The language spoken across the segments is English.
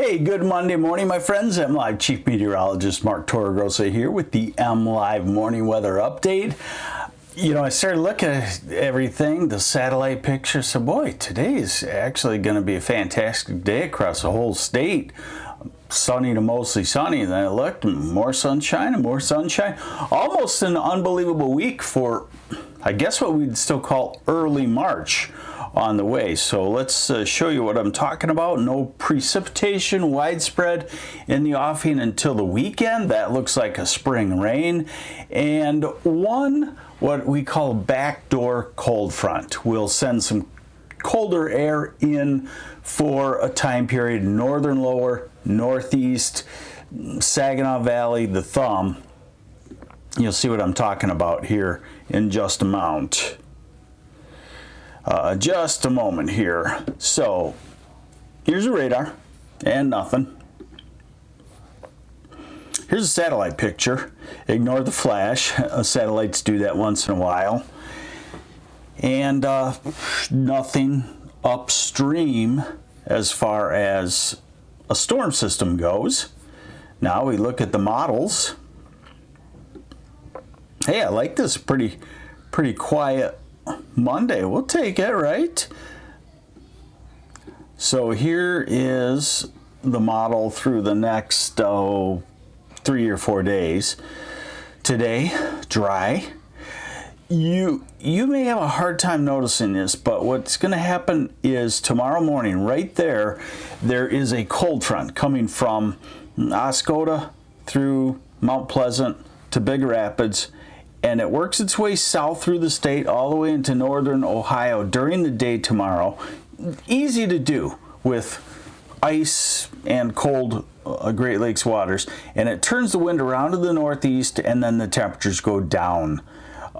Hey, good Monday morning, my friends. MLive Chief Meteorologist Mark Torregrossa here with the MLive Morning Weather Update. You know, I started looking at everything, the satellite picture, so boy, today is actually going to be a fantastic day across the whole state. Sunny to mostly sunny, and then I looked, more sunshine and more sunshine. Almost an unbelievable week for, I guess, what we'd still call early March on the way. So let's show you what I'm talking about. No precipitation widespread in the offing until the weekend. That looks like a spring rain. And one, what we call backdoor cold front, will send some colder air in for a time period. Northern lower, northeast, Saginaw Valley, the thumb. You'll see what I'm talking about here in just a moment. Just a moment here. So here's a radar and nothing. Here's a satellite picture. Ignore the flash. Satellites do that once in a while. And nothing upstream as far as a storm system goes. Now we look at the models. Hey, I like this pretty quiet Monday. We'll take it, right? So here is the model through the next 3 or 4 days. Today, dry. You may have a hard time noticing this, but what's going to happen is tomorrow morning, right there is a cold front coming from Oscoda through Mount Pleasant to Big Rapids, and it works its way south through the state all the way into northern Ohio during the day tomorrow. Easy to do with ice and cold Great Lakes waters, and it turns the wind around to the northeast, and then the temperatures go down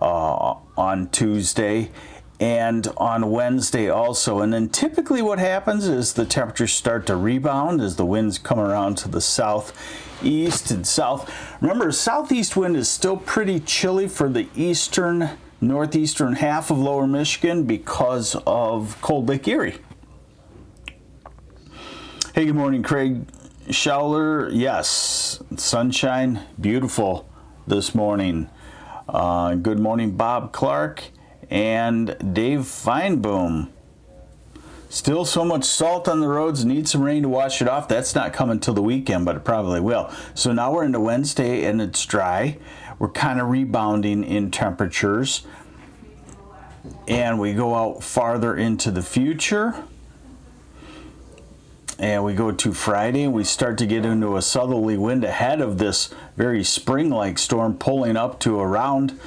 on Tuesday and on Wednesday also. And then typically what happens is the temperatures start to rebound as the winds come around to the southeast and south. Remember, southeast wind is still pretty chilly for the eastern, northeastern half of lower Michigan because of Cold Lake Erie. Hey, good morning, Craig Schauler. Yes, sunshine, beautiful this morning. Good morning, Bob Clark and Dave Feinboom. Still so much salt on the roads, need some rain to wash it off. That's not coming till the weekend, but it probably will. So now we're into Wednesday and it's dry. We're kind of rebounding in temperatures. And we go out farther into the future. And we go to Friday and we start to get into a southerly wind ahead of this very spring-like storm pulling up to around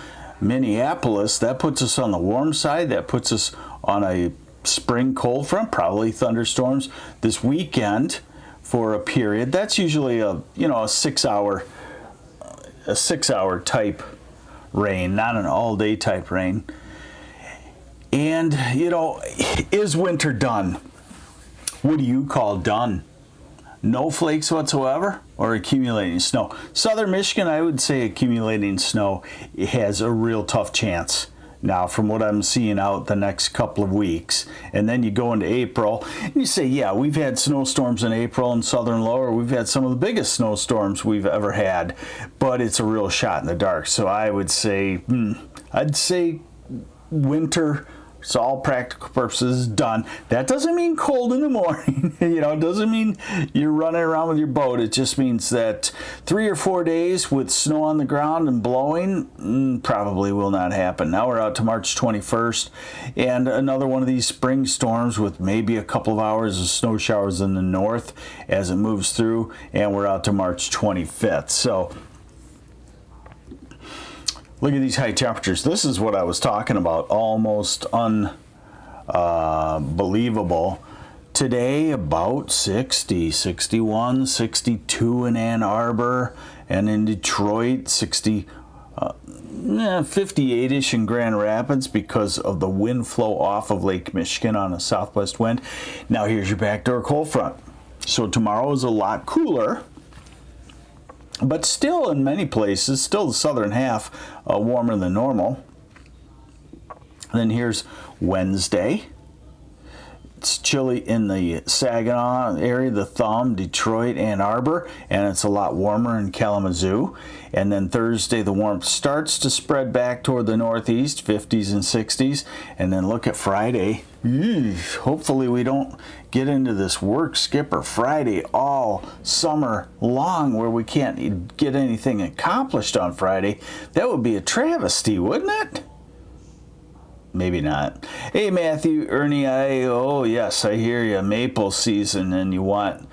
Minneapolis. That puts us on the warm side. That puts us on a spring cold front, probably thunderstorms this weekend for a period. That's usually a 6 hour type rain, not an all-day type rain. And is winter done? What do you call done? No flakes whatsoever or accumulating snow? Southern Michigan, I would say accumulating snow has a real tough chance now from what I'm seeing out the next couple of weeks. And then you go into April and you say, yeah, we've had snowstorms in April in southern lower. We've had some of the biggest snowstorms we've ever had, but it's a real shot in the dark. So I would say, I'd say winter, so all practical purposes, done. That doesn't mean cold in the morning. It doesn't mean you're running around with your boat. It just means that 3 or 4 days with snow on the ground and blowing probably will not happen. Now we're out to March 21st and another one of these spring storms with maybe a couple of hours of snow showers in the north as it moves through, and we're out to March 25th. So look at these high temperatures. This is what I was talking about, almost unbelievable. Today, about 60, 61, 62 in Ann Arbor, and in Detroit, 58-ish in Grand Rapids because of the wind flow off of Lake Michigan on a southwest wind. Now here's your backdoor cold front. So tomorrow is a lot cooler, but still in many places, still the southern half warmer than normal. And then here's Wednesday. It's chilly in the Saginaw area, the Thumb, Detroit, Ann Arbor, and it's a lot warmer in Kalamazoo. And then Thursday, the warmth starts to spread back toward the northeast, 50s and 60s. And then look at Friday. Hopefully we don't get into this work skipper Friday all summer long where we can't get anything accomplished on Friday. That would be a travesty, wouldn't it? Maybe not. Hey, Matthew, Ernie, oh yes, I hear you. Maple season, and you want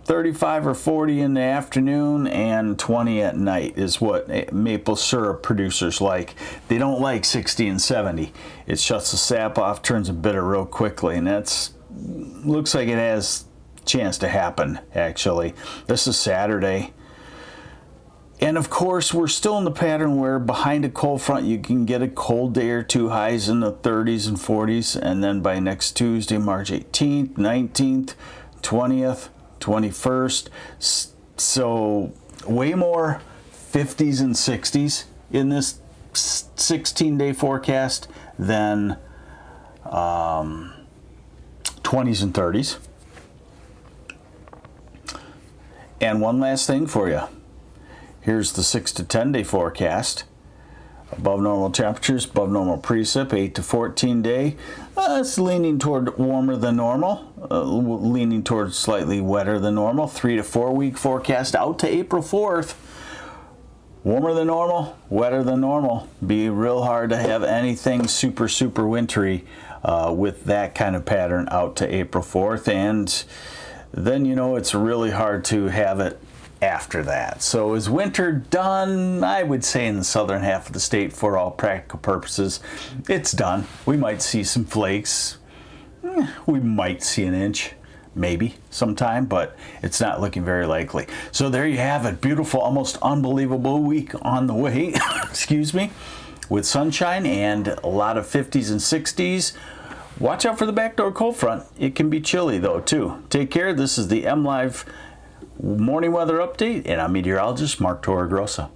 35 or 40 in the afternoon and 20 at night is what maple syrup producers like. They don't like 60 and 70. It shuts the sap off, turns it bitter real quickly, and that's looks like it has a chance to happen. Actually, this is Saturday. And of course, we're still in the pattern where behind a cold front, you can get a cold day or two, highs in the 30s and 40s. And then by next Tuesday, March 18th, 19th, 20th, 21st. So way more 50s and 60s in this 16-day forecast than 20s and 30s. And one last thing for you. Here's the 6 to 10 day forecast. Above normal temperatures, above normal precip, 8 to 14 day. It's leaning toward warmer than normal, leaning toward slightly wetter than normal. 3 to 4 week forecast out to April 4th. Warmer than normal, wetter than normal. Be real hard to have anything super, super wintry with that kind of pattern out to April 4th. And then, it's really hard to have it after that. So is winter done? I would say in the southern half of the state, for all practical purposes, it's done. We might see some flakes. We might see an inch, maybe sometime, but it's not looking very likely. So there you have it. Beautiful, almost unbelievable week on the way, excuse me, with sunshine and a lot of 50s and 60s. Watch out for the backdoor cold front. It can be chilly though too. Take care. This is the MLive Morning Weather Update, and I'm meteorologist Mark Torregrossa.